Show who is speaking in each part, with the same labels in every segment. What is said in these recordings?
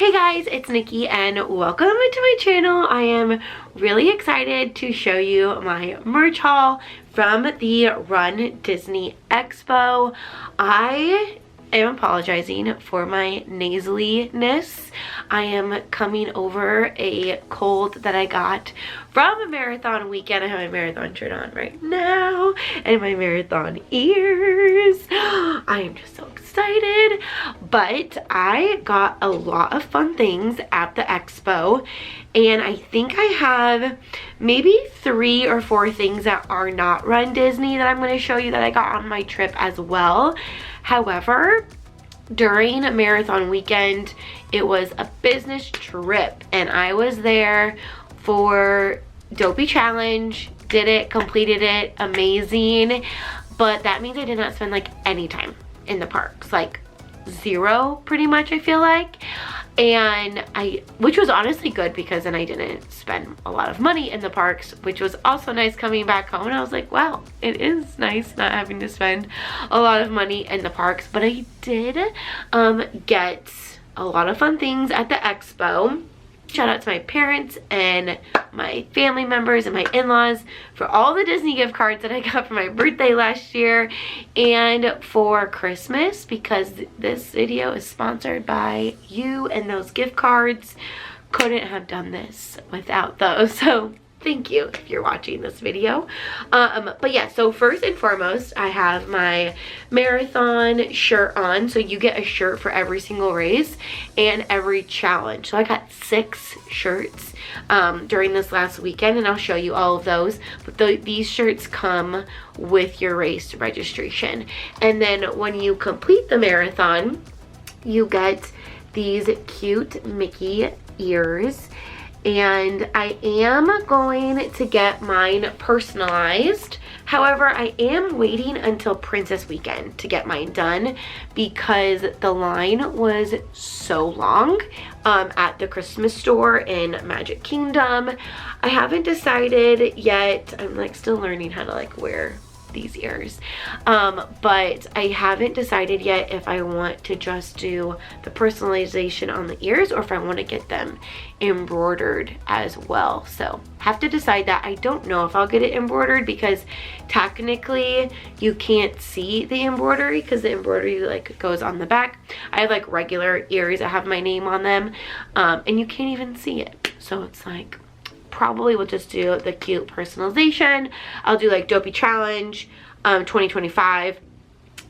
Speaker 1: Hey guys, it's Nikki and welcome to my channel. I am really excited to show you my merch haul from the Run Disney Expo. I am apologizing for my nasaliness. I am coming over a cold that I got from a marathon weekend. I have my marathon shirt on right now and my marathon ears. I am just so excited. But I got a lot of fun things at the expo, and I think I have maybe 3 or 4 things that are not Run Disney that I'm going to show you that I got on my trip as well. However, during marathon weekend, it was a business trip and I was there for Dopey Challenge. Did it, completed it, amazing. But that means I did not spend like any time in the parks, like 0 pretty much, I feel like. And which was honestly good because then I didn't spend a lot of money in the parks, which was also nice coming back home. And I was like, wow, it is nice not having to spend a lot of money in the parks. But I did get a lot of fun things at the expo. Shout out to my parents and my family members and my in-laws for all the Disney gift cards that I got for my birthday last year and for Christmas, because this video is sponsored by you, and those gift cards, couldn't have done this without those. So thank you if you're watching this video. But yeah, so first and foremost, I have my marathon shirt on. So you get a shirt for every single race and every challenge. So I got 6 shirts during this last weekend, and I'll show you all of those. But these shirts come with your race registration. And then when you complete the marathon, you get these cute Mickey ears. And I am going to get mine personalized. However, I am waiting until Princess Weekend to get mine done because the line was so long at the Christmas store in Magic Kingdom. I haven't decided yet. I'm like still learning how to like wear these ears, but I haven't decided yet if I want to just do the personalization on the ears or if I want to get them embroidered as well. So have to decide that. I don't know if I'll get it embroidered because technically you can't see the embroidery because the embroidery like goes on the back. I have like regular ears that have my name on them, and you can't even see it. So it's like, probably we'll just do the cute personalization. I'll do like Dopey Challenge 2025,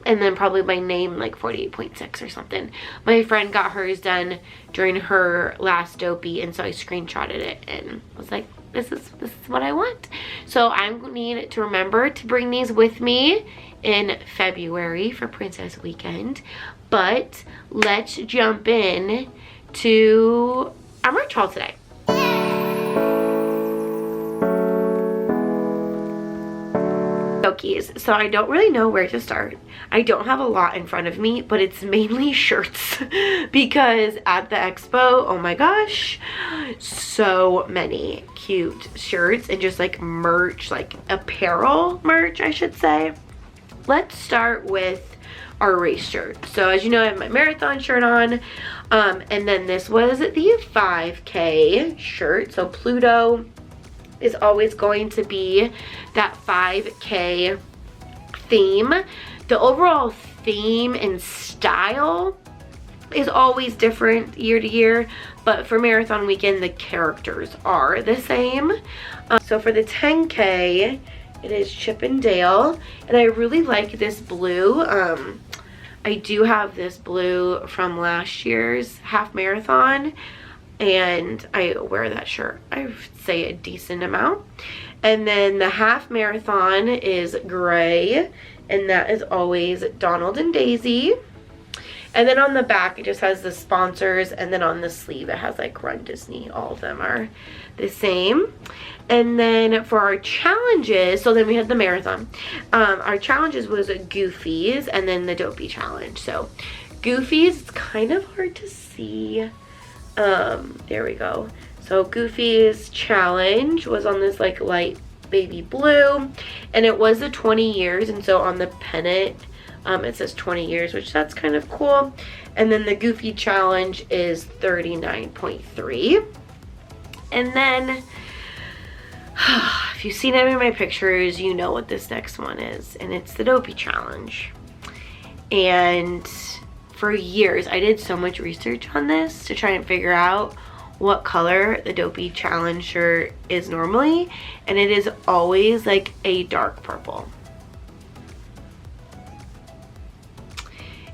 Speaker 1: and then probably my name like 48.6 or something. My friend got hers done during her last Dopey, and so I screenshotted it and was like, this is what I want. So I'm gonna need to remember to bring these with me in February for Princess Weekend. But let's jump in to our merch haul today. So I don't really know where to start. I don't have a lot in front of me, but it's mainly shirts because at the expo, oh my gosh, so many cute shirts and just like merch, like apparel merch, I should say. Let's start with our race shirt. So as you know, I have my marathon shirt on, and then this was the 5K shirt. So Pluto is always going to be that 5K theme. The overall theme and style is always different year to year, but for marathon weekend the characters are the same. So for the 10K it is Chip and Dale, and I really like this blue. I do have this blue from last year's half marathon, and I wear that shirt, I would say, a decent amount. And then the half marathon is gray, and that is always Donald and Daisy. And then on the back it just has the sponsors, and then on the sleeve it has like Run Disney. All of them are the same. And then for our challenges, so then we had the marathon. Our challenges was Goofy's and then the Dopey Challenge. So Goofy's, it's kind of hard to see. There we go. So Goofy's challenge was on this like light baby blue, and it was the 20 years, and so on the pennant It says 20 years, which that's kind of cool. And then the Goofy Challenge is 39.3. And then, if you've seen any of my pictures, you know what this next one is. And it's the Dopey Challenge. And for years, I did so much research on this to try and figure out what color the Dopey Challenge shirt is normally. And it is always like a dark purple.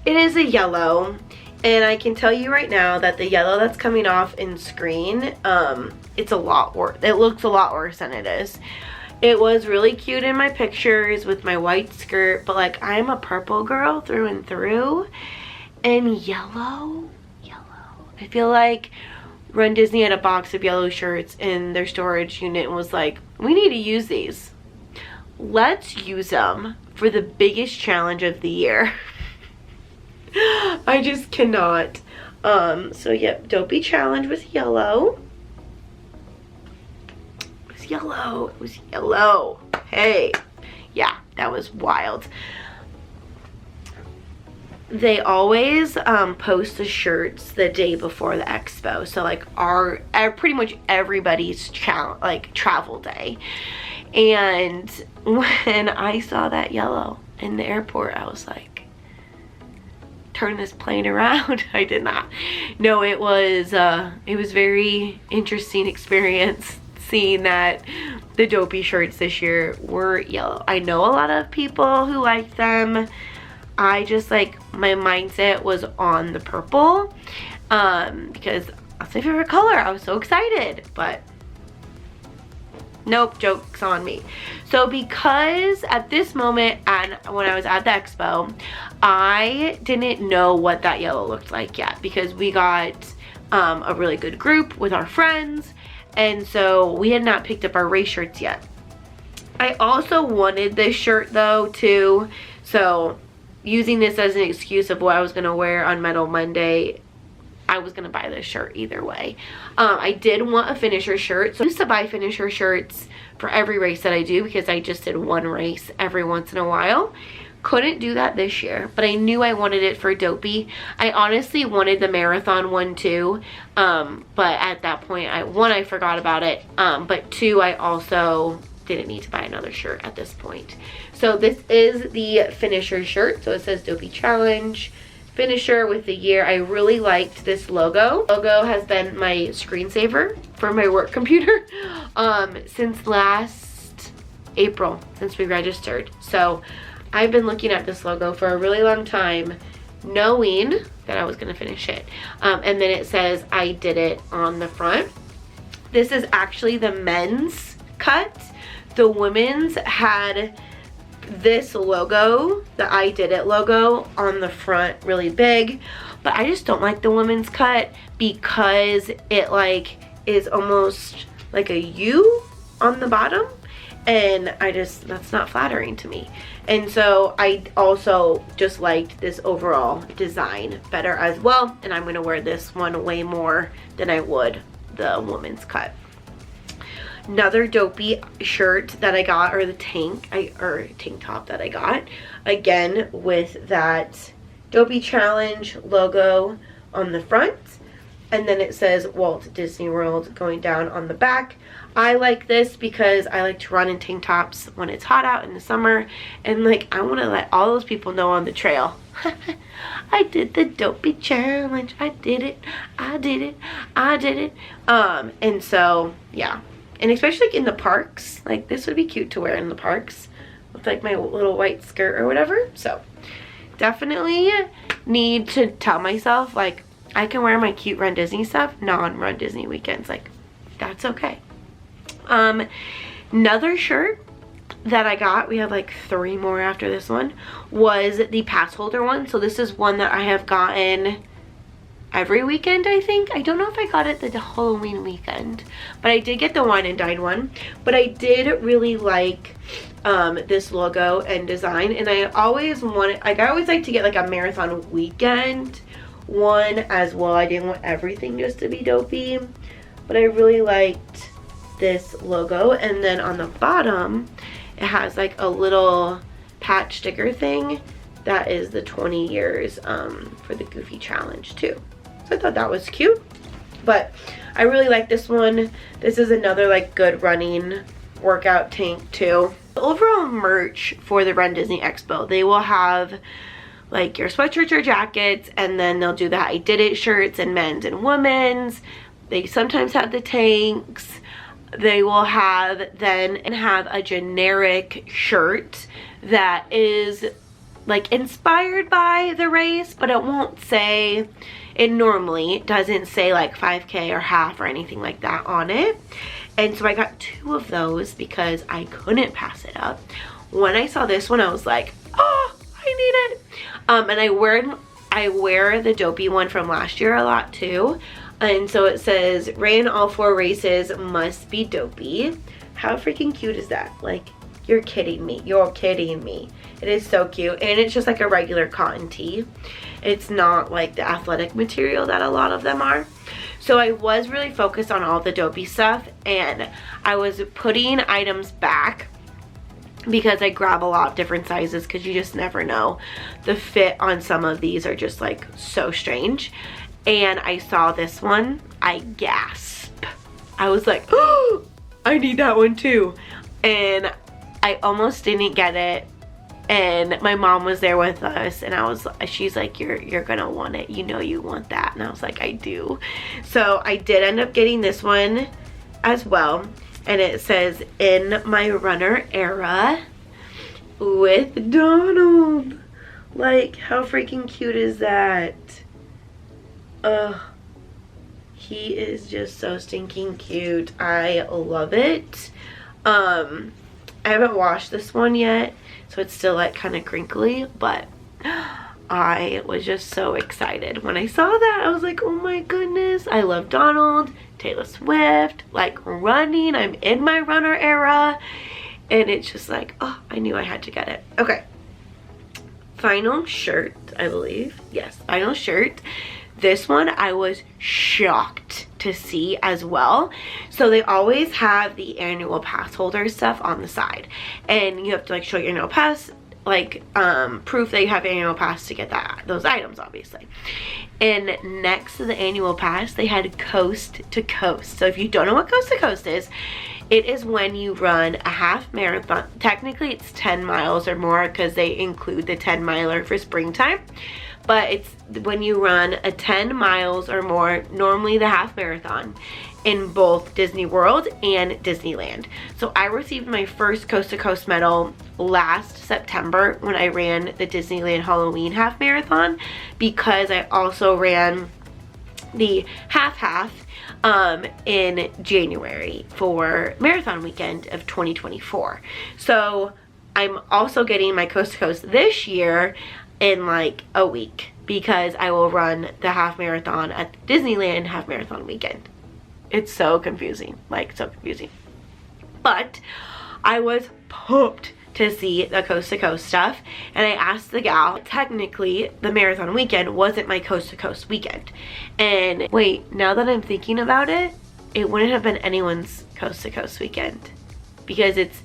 Speaker 1: It is a yellow, and I can tell you right now that the yellow that's coming off in screen, it's a lot worse. It looks a lot worse than it is. It was really cute in my pictures with my white skirt, but like I'm a purple girl through and through, and yellow. I feel like runDISNEY had a box of yellow shirts in their storage unit and was like, we need to use these. Let's use them for the biggest challenge of the year. I just cannot. So yep, Dopey Challenge was yellow. It was yellow. Hey, yeah, that was wild. They always post the shirts the day before the expo, so like pretty much everybody's travel day. And when I saw that yellow in the airport, I was like, turn this plane around. I did not. No, it was very interesting experience seeing that the Dopey shirts this year were yellow. I know a lot of people who like them. I just like, my mindset was on the purple because that's my favorite color. I was so excited, but nope, joke's on me. So because at this moment, and when I was at the expo, I didn't know what that yellow looked like yet, because we got a really good group with our friends, and so we had not picked up our race shirts yet. I also wanted this shirt though too, so using this as an excuse of what I was gonna wear on Metal Monday, I was gonna buy this shirt either way. I did want a finisher shirt, so I used to buy finisher shirts for every race that I do because I just did one race every once in a while. Couldn't do that this year, but I knew I wanted it for Dopey. I honestly wanted the marathon one too, but at that point, I forgot about it, but two, I also didn't need to buy another shirt at this point. So this is the finisher shirt, so it says Dopey Challenge finisher with the year. I really liked this logo. Logo has been my screensaver for my work computer since last April, since we registered. So I've been looking at this logo for a really long time, knowing that I was gonna finish it. And then it says I did it on the front. This is actually the men's cut. The women's had this logo, the I did it logo, on the front really big, but I just don't like the women's cut because it like is almost like a U on the bottom, and that's not flattering to me. And so I also just liked this overall design better as well, and I'm gonna wear this one way more than I would the women's cut. Another Dopey shirt that I got, or the tank top that I got, again with that Dopey Challenge logo on the front, and then it says Walt Disney World going down on the back. I like this because I like to run in tank tops when it's hot out in the summer, and like I want to let all those people know on the trail, I did the Dopey Challenge, I did it. And so yeah. And especially like in the parks, like this would be cute to wear in the parks with like my little white skirt or whatever. So definitely need to tell myself like I can wear my cute runDISNEY stuff non-runDISNEY weekends. Like that's okay. Another shirt that I got, we have like 3 more after this one, was the pass holder one. So this is one that I have gotten every weekend, I think. I don't know if I got it the Halloween weekend, but I did get the wine and dine one. But I did really like this logo and design, and I always wanted, like I always like to get like a marathon weekend one as well. I didn't want everything just to be Dopey, but I really liked this logo. And then on the bottom it has like a little patch sticker thing that is the 20 years for the Goofy Challenge too. So I thought that was cute. But I really like this one. This is another like good running workout tank too. The overall merch for the Run Disney Expo, they will have like your sweatshirts or jackets, and then they'll do the I Did It shirts and men's and women's. They sometimes have the tanks. They will have a generic shirt that is like inspired by the race, but it won't say, it normally doesn't say like 5K or half or anything like that on it. And so I got 2 of those because I couldn't pass it up. When I saw this one, I was like, oh, I need it. And I wear the Dopey one from last year a lot too. And so it says, ran all 4 races, must be Dopey. How freaking cute is that? Like, you're kidding me. You're kidding me. It is so cute. And it's just like a regular cotton tee. It's not like the athletic material that a lot of them are. So I was really focused on all the Dopey stuff, and I was putting items back because I grab a lot of different sizes because you just never know. The fit on some of these are just like so strange. And I saw this one, I gasp. I was like, oh, I need that one too. And I almost didn't get it. And my mom was there with us, and she's like, you're gonna want it. You know you want that. And I was like, I do. So I did end up getting this one as well. And it says, in my runner era with Donald. Like, how freaking cute is that? Ugh. He is just so stinking cute. I love it. I haven't washed this one yet, so it's still like kind of crinkly, but I was just so excited when I saw that. I was like, oh my goodness, I love Donald, Taylor Swift, like running. I'm in my runner era, and it's just like, oh, I knew I had to get it. Okay, final shirt, I believe. Yes, final shirt. This one I was shocked to see as well. So they always have the annual pass holder stuff on the side, and you have to like show your annual pass, like proof that you have annual pass to get those items, obviously. And next to the annual pass, they had coast to coast. So if you don't know what coast to coast is, it is when you run a half marathon. Technically it's 10 miles or more because they include the 10 miler for springtime. But it's when you run a 10 miles or more, normally the half marathon, in both Disney World and Disneyland. So I received my first Coast to Coast medal last September when I ran the Disneyland Halloween half marathon, because I also ran the half in January for marathon weekend of 2024. So I'm also getting my Coast to Coast this year in like a week, because I will run the half marathon at Disneyland half marathon weekend. It's so confusing, like so confusing. But I was pumped to see the Coast to Coast stuff, and I asked the gal, technically the marathon weekend wasn't my Coast to Coast weekend. And wait, now that I'm thinking about it, it wouldn't have been anyone's Coast to Coast weekend, because it's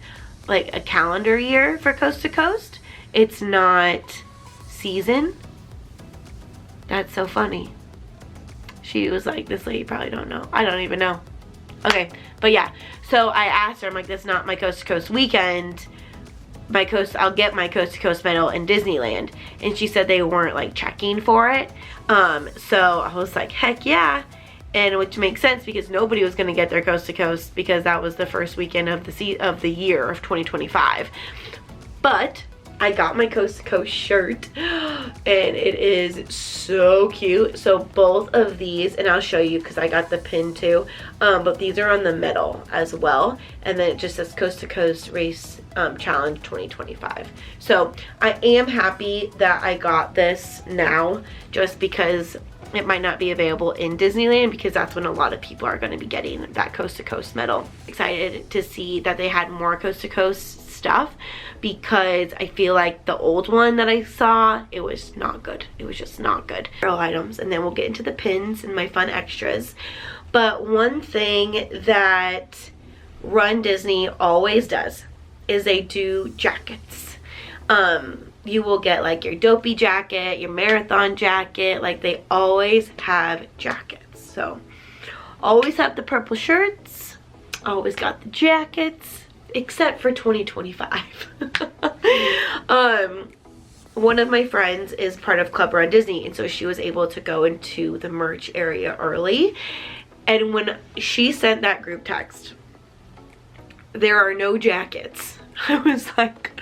Speaker 1: like a calendar year for Coast to Coast. It's not season. That's so funny. She was like, this lady probably don't know. I don't even know. Okay, but yeah, so I asked her, I'm like, that's not my Coast to Coast weekend. I'll get my Coast to Coast medal in Disneyland. And she said they weren't like checking for it. So I was like, heck yeah. And which makes sense, because nobody was gonna get their Coast to Coast, because that was the first weekend of the year of 2025. But I got my Coast to Coast shirt, and it is so cute. So both of these, and I'll show you because I got the pin too, but these are on the medal as well, and then it just says Coast to Coast Race Challenge 2025. So I am happy that I got this now, just because it might not be available in Disneyland, because that's when a lot of people are going to be getting that Coast to Coast medal. Excited to see that they had more Coast to Coast stuff, because I feel like the old one that I saw, it was not good. It was just not good. Girl items, and then we'll get into the pins and my fun extras. But one thing that Run Disney always does is they do jackets. you will get like your dopey jacket, your marathon jacket. Like they always have jackets. So always have the purple shirts, always got the jackets, except for 2025. One of my friends is part of Club Run Disney, and so she was able to go into the merch area early. And when she sent that group text, there are no jackets, I was like,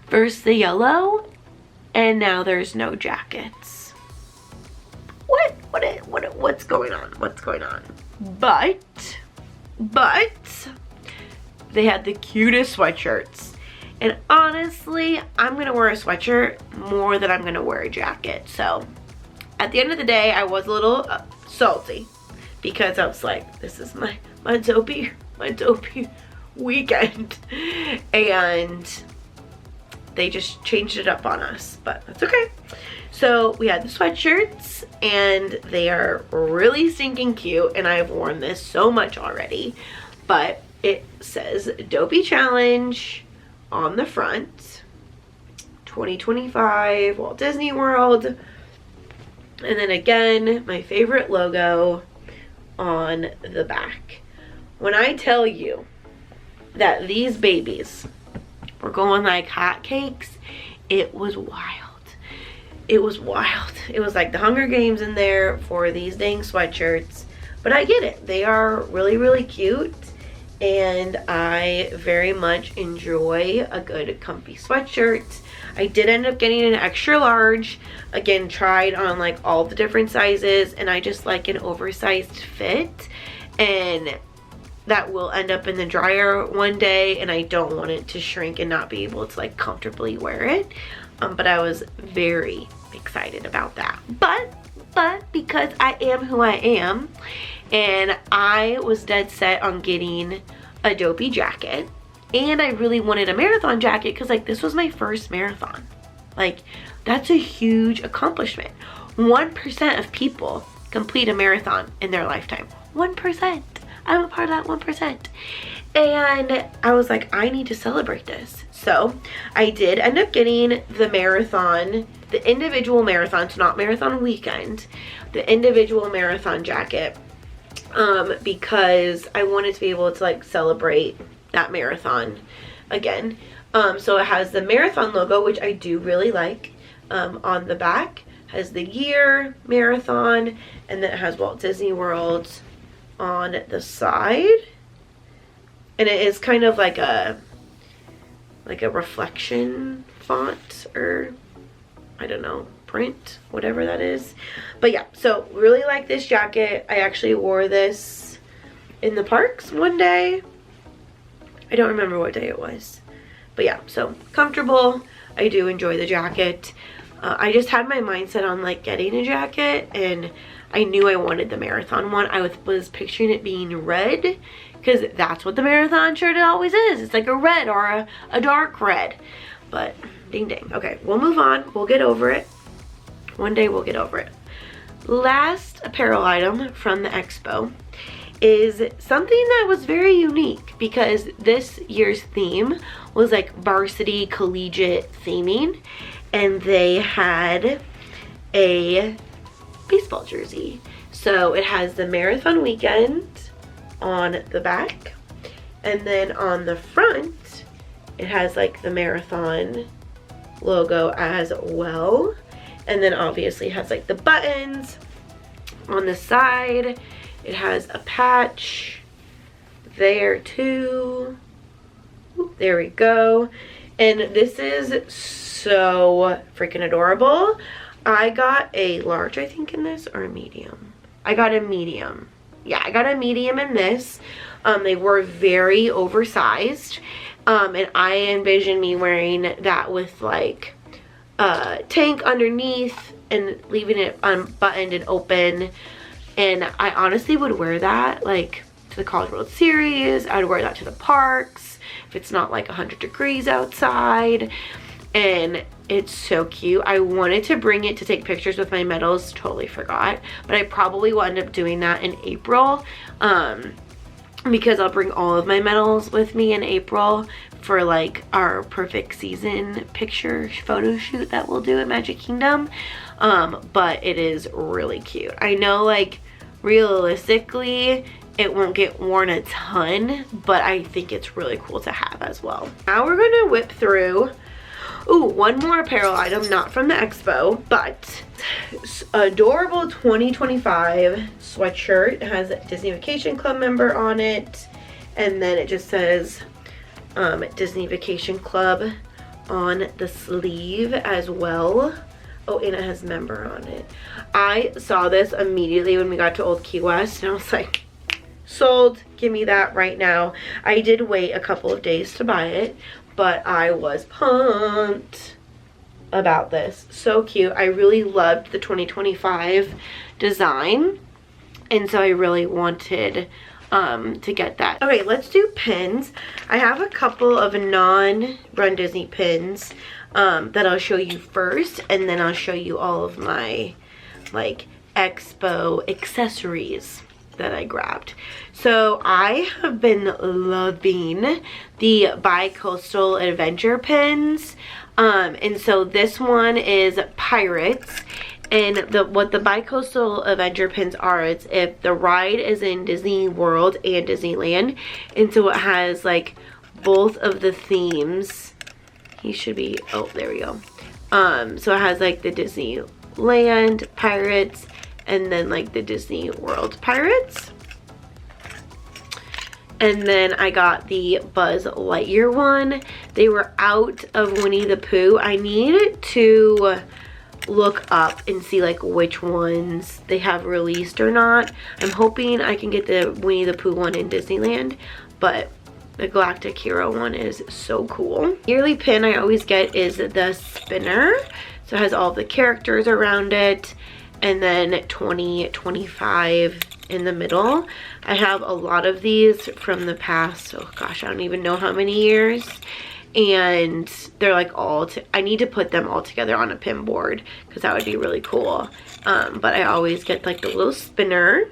Speaker 1: first the yellow, and now there's no jackets. What's going on? What's going on? But they had the cutest sweatshirts. And honestly, I'm gonna wear a sweatshirt more than I'm gonna wear a jacket. So at the end of the day, I was a little salty because I was like, this is my dopey weekend. And they just changed it up on us, but that's okay. So we had the sweatshirts, and they are really stinking cute, and I've worn this so much already. But it says Dopey Challenge on the front, 2025 Walt Disney World, and then again my favorite logo on the back. When I tell you that these babies were going like hotcakes, it was wild. It was wild. It was like the Hunger Games in there for these dang sweatshirts. But I get it. They are really, really cute. And I very much enjoy a good comfy sweatshirt. I did end up getting an extra large. Again, tried on like all the different sizes. And I just like an oversized fit. And that will end up in the dryer one day. And I don't want it to shrink and not be able to like comfortably wear it. But I was very excited about that. But because I am who I am, and I was dead set on getting a dopey jacket, and I really wanted a marathon jacket because like this was my first marathon. Like that's a huge accomplishment. 1% of people complete a marathon in their lifetime. 1%. I'm a part of that 1%. And I was like, I need to celebrate this. So I did end up getting the marathon, the individual marathon, so not marathon weekend, the individual marathon jacket, because I wanted to be able to like celebrate that marathon again. So it has the marathon logo, which I do really like, on the back. Has the year, marathon, and then it has Walt Disney World on the side. And it is kind of like a reflection font, or I don't know, print, whatever that is. But yeah, so really like this jacket. I actually wore this in the parks one day. I don't remember what day it was. But yeah, so comfortable. I do enjoy the jacket. I just had my mindset on like getting a jacket, and I knew I wanted the marathon one. I was picturing it being red, because that's what the marathon shirt always is. It's like a red or a dark red. But ding dang. Okay, we'll move on. We'll get over it. One day we'll get over it. Last apparel item from the expo is something that was very unique, because this year's theme was like varsity collegiate theming, and they had a baseball jersey. So it has the marathon weekend on the back, and then on the front it has like the marathon logo as well, and then obviously has like the buttons on the side. It has a patch there too. Oop, there we go. And this is so freaking adorable. I got a large, I think, in this, or a medium. I got a medium. Yeah, I got a medium in this. They were very oversized. And I envision me wearing that with like a tank underneath and leaving it unbuttoned and open. And I honestly would wear that like to the College World Series. I would wear that to the parks if it's not like 100 degrees outside. And it's so cute. I wanted to bring it to take pictures with my medals, totally forgot, but I probably will end up doing that in April, because I'll bring all of my medals with me in April for like our perfect season picture photo shoot that we'll do at Magic Kingdom. But it is really cute. I know like realistically it won't get worn a ton, but I think it's really cool to have as well. Now we're gonna whip through, one more apparel item, not from the expo, but adorable 2025 sweatshirt. It has a Disney Vacation Club member on it, and then it just says Disney Vacation Club on the sleeve as well. Oh, and it has member on it. I saw this immediately when we got to Old Key West, and I was like, sold, give me that right now. I did wait a couple of days to buy it, but I was pumped about this. So cute. I really loved the 2025 design, and so I really wanted to get that. Okay, let's do pins. I have a couple of non-Run Disney pins that I'll show you first, and then I'll show you all of my like expo accessories that I grabbed. So I have been loving the bi-coastal adventure pins, and so this one is Pirates. And what the bi-coastal adventure pins are, it's if the ride is in Disney World and Disneyland, and so it has like both of the themes. He should be, oh, there we go. So it has like the Disneyland Pirates and then like the Disney World Pirates. And then I got the Buzz Lightyear one. They were out of Winnie the Pooh. I need to look up and see like which ones they have released or not. I'm hoping I can get the Winnie the Pooh one in Disneyland, but the Galactic Hero one is so cool. Yearly pin I always get is the spinner. So it has all the characters around it, and then 2025 in the middle. I have a lot of these from the past, oh gosh, I don't even know how many years. And they're like I need to put them all together on a pin board because that would be really cool. But I always get like the little spinner.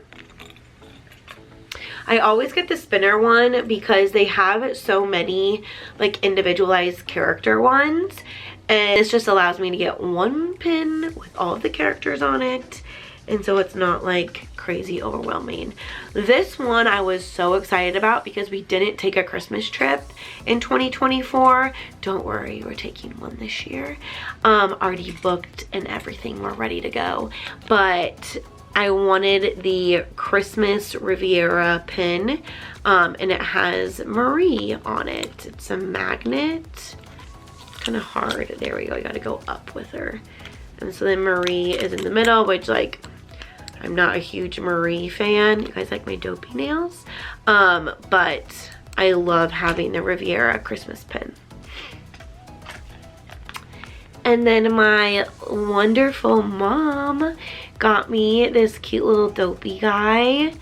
Speaker 1: I always get the spinner one because they have so many like individualized character ones, and this just allows me to get one pin with all of the characters on it, and so it's not like crazy overwhelming. This one I was so excited about because we didn't take a Christmas trip in 2024. Don't worry, we're taking one this year. Already booked and everything, we're ready to go. But I wanted the Christmas Riviera pin, and it has Marie on it. It's a magnet. It's kind of hard. There we go. I gotta go up with her. And so then Marie is in the middle, which like, I'm not a huge Marie fan. You guys like my dopey nails? But I love having the Riviera Christmas pin. And then my wonderful mom got me this cute little dopey guy.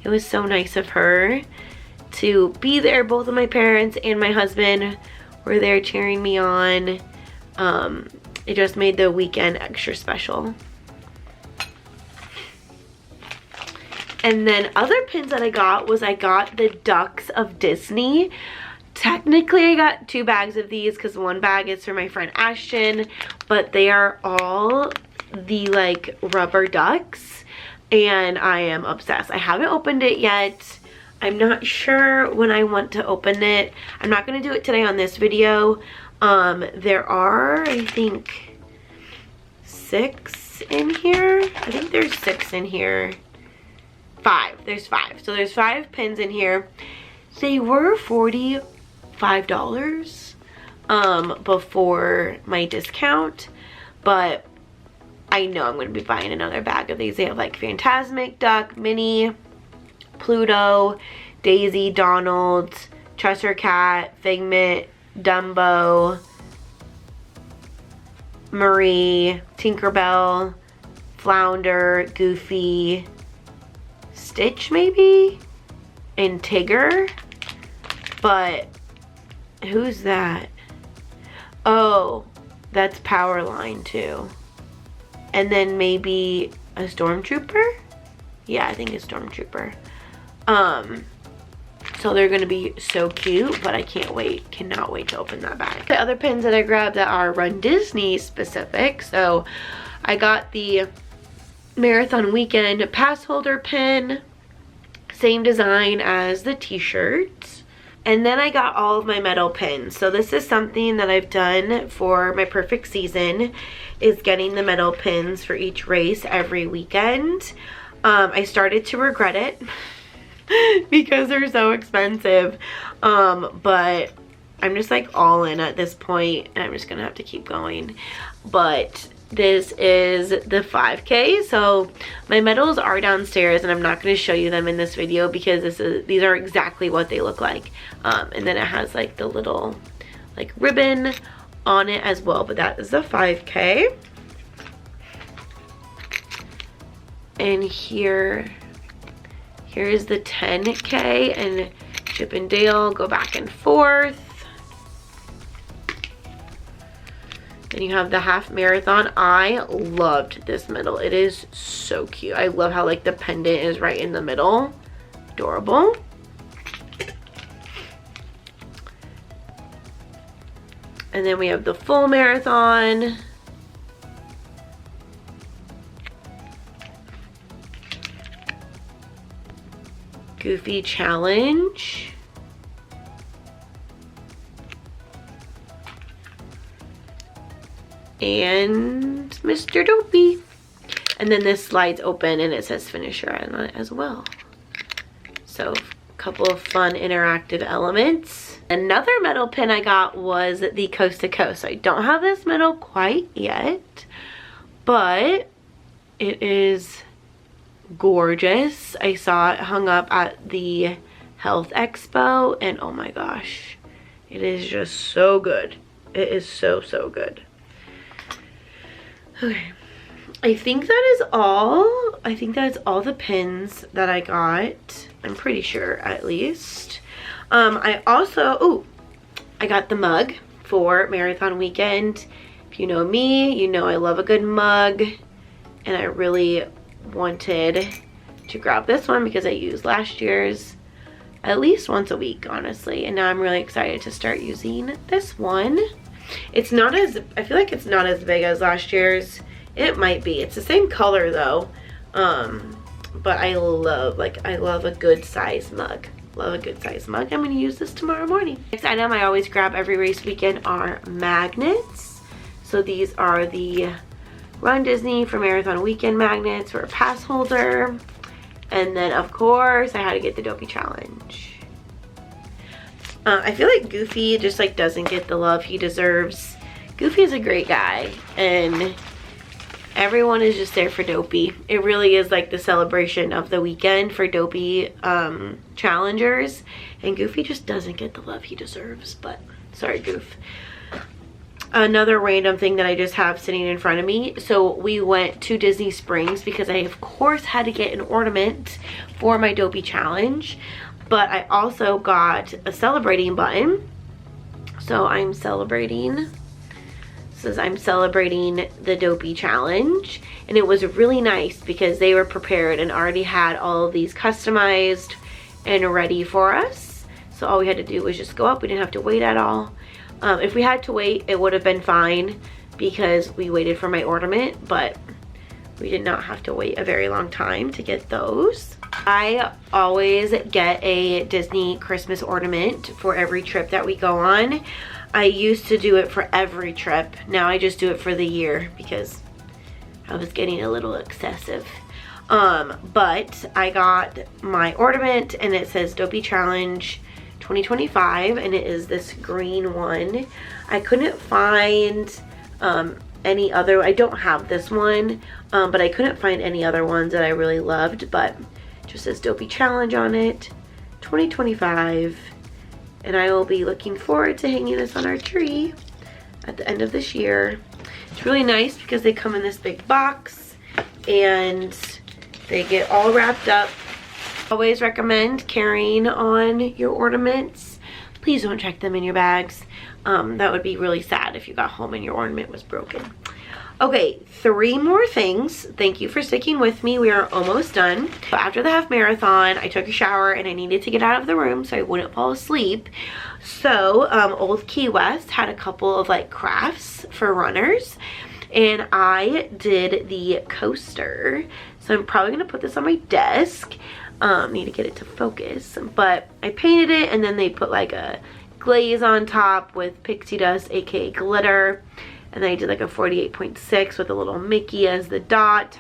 Speaker 1: It was so nice of her to be there. Both of my parents and my husband were there cheering me on. It just made the weekend extra special. And then other pins that I got was I got the Ducks of Disney. Technically I got 2 bags of these because one bag is for my friend Ashton, but they are all the like rubber ducks, and I am obsessed. I haven't opened it yet. I'm not sure when I want to open it. I'm not going to do it today on this video. There are, I think, 6 in here. I think there's 6 in here. 5. There's 5. So there's 5 pins in here. They were $45 before my discount, but I know I'm going to be buying another bag of these. They have like Fantasmic Duck, Minnie, Pluto, Daisy, Donald, Cheshire Cat, Figment, Dumbo, Marie, Tinkerbell, Flounder, Goofy, Stitch maybe, and Tigger. But who's that? Oh, that's Powerline too. And then maybe a Stormtrooper? Yeah, I think it's Stormtrooper. So they're gonna be so cute, but I can't wait, cannot wait to open that bag. The other pins that I grabbed that are Run Disney specific. So I got the Marathon Weekend pass holder pin, same design as the t-shirts. And then I got all of my medal pins. So this is something that I've done for my perfect season, is getting the medal pins for each race every weekend. I started to regret it because they're so expensive, but I'm just like all in at this point, and I'm just gonna have to keep going. But this is the 5K, so my medals are downstairs, and I'm not going to show you them in this video because these are exactly what they look like. And then it has like the little like ribbon on it as well, but that is the 5K. And here's the 10K, and Chip and Dale go back and forth. Then you have the half marathon. I loved this medal. It is so cute. I love how like the pendant is right in the middle. Adorable. And then we have the full marathon. Goofy challenge. And Mr. Dopey. And then this slides open and it says finisher on it as well. So a couple of fun interactive elements. Another medal pin I got was the Coast to Coast. So I don't have this medal quite yet, but it is gorgeous. I saw it hung up at the Health Expo, and oh my gosh, it is just so good. It is so good. Okay, I think that is all. I think that's all the pins that I got. I'm pretty sure, at least. I also, I got the mug for Marathon Weekend. If you know me, you know I love a good mug, and I really wanted to grab this one because I used last year's at least once a week, honestly, and now I'm really excited to start using this one. It's not as, I feel like it's not as big as last year's. It might be. It's the same color though, but I love a good size mug. Love a good size mug. I'm going to use this tomorrow morning. Next item I always grab every race weekend are magnets. So these are the Run Disney for Marathon Weekend magnets for a pass holder. And then of course I had to get the Dopey Challenge. I feel like Goofy just like doesn't get the love he deserves. Goofy is a great guy, and everyone is just there for Dopey. It really is like the celebration of the weekend for Dopey challengers, and Goofy just doesn't get the love he deserves. But sorry, Goof. Another random thing that I just have sitting in front of me. So we went to Disney Springs because I of course had to get an ornament for my Dopey challenge, but I also got a celebrating button. So I'm celebrating. Says I'm celebrating the Dopey challenge, and it was really nice because they were prepared and already had all of these customized and ready for us. So all we had to do was just go up. We didn't have to wait at all. If we had to wait, it would have been fine because we waited for my ornament, but we did not have to wait a very long time to get those. I always get a Disney Christmas ornament for every trip that we go on. I used to do it for every trip. Now I just do it for the year because I was getting a little excessive. But I got my ornament and it says Dopey Challenge 2025, and it is this green one. I couldn't find any other, I don't have this one, but I couldn't find any other ones that I really loved, but it just says Dopey Challenge on it 2025. And I will be looking forward to hanging this on our tree at the end of this year. It's really nice because they come in this big box and they get all wrapped up. Always recommend carrying on your ornaments. Please don't check them in your bags. That would be really sad if you got home and your ornament was broken. Okay, 3 more things. Thank you for sticking with me. We are almost done. So after the half marathon, I took a shower and I needed to get out of the room so I wouldn't fall asleep. So Old Key West had a couple of like crafts for runners, and I did the coaster. So I'm probably gonna put this on my desk. Need to get it to focus, but I painted it, and then they put like a glaze on top with pixie dust, aka glitter, and then I did like a 48.6 with a little Mickey as the dot.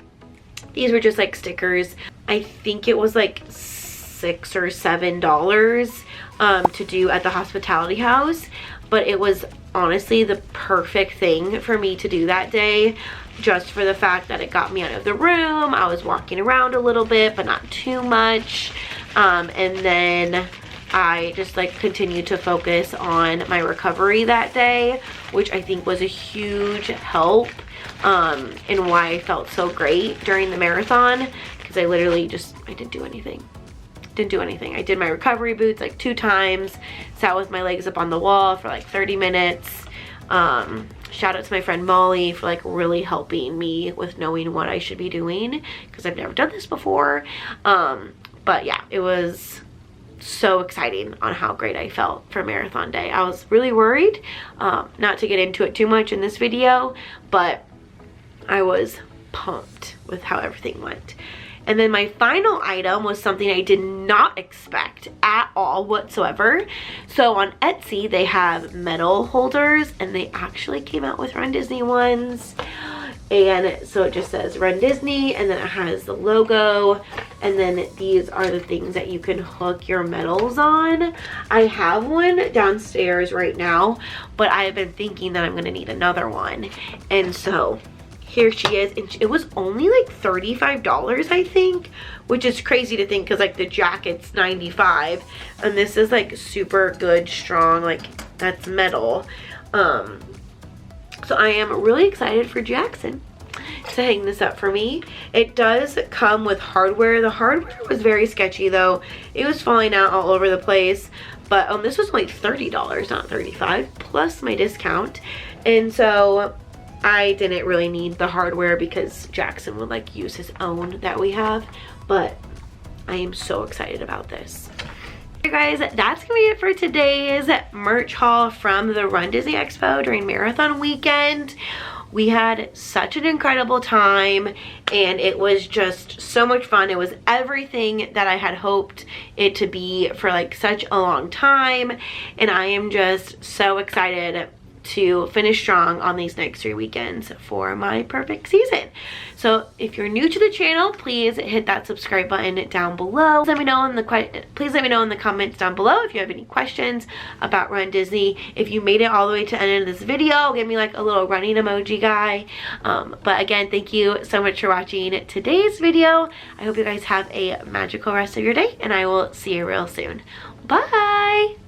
Speaker 1: These were just like stickers. I think it was like $6 or $7 to do at the hospitality house, but it was honestly the perfect thing for me to do that day, just for the fact that it got me out of the room. I was walking around a little bit, but not too much, and then I just like continued to focus on my recovery that day, which I think was a huge help in why I felt so great during the marathon, because I literally just, I didn't do anything. I did my recovery boots like 2 times, sat with my legs up on the wall for like 30 minutes. Shout out to my friend Molly for like really helping me with knowing what I should be doing, because I've never done this before. But yeah, it was so exciting on how great I felt for marathon day. I was really worried, not to get into it too much in this video, but I was pumped with how everything went. And then my final item was something I did not expect at all whatsoever. So on Etsy, they have medal holders, and they actually came out with runDISNEY ones. And so it just says runDISNEY, and then it has the logo, and then these are the things that you can hook your medals on. I have one downstairs right now, but I've been thinking that I'm gonna need another one. And so here she is, and it was only like $35, I think, which is crazy to think, because like the jacket's $95, and this is like super good, strong, like that's metal. So I am really excited for Jackson to hang this up for me. It does come with hardware. The hardware was very sketchy though. It was falling out all over the place, but this was only $30, not $35, plus my discount. And so I didn't really need the hardware because Jackson would like use his own that we have, but I am so excited about this. Okay guys, that's gonna be it for today's merch haul from the runDISNEY Expo during marathon weekend. We had such an incredible time, and it was just so much fun. It was everything that I had hoped it to be for like such a long time, and I am just so excited to finish strong on these next 3 weekends for my perfect season. So if you're new to the channel, please hit that subscribe button down below. Please let me know in the comments down below if you have any questions about runDISNEY. If you made it all the way to the end of this video, give me like a little running emoji guy. But again, thank you so much for watching today's video. I hope you guys have a magical rest of your day, and I will see you real soon. Bye!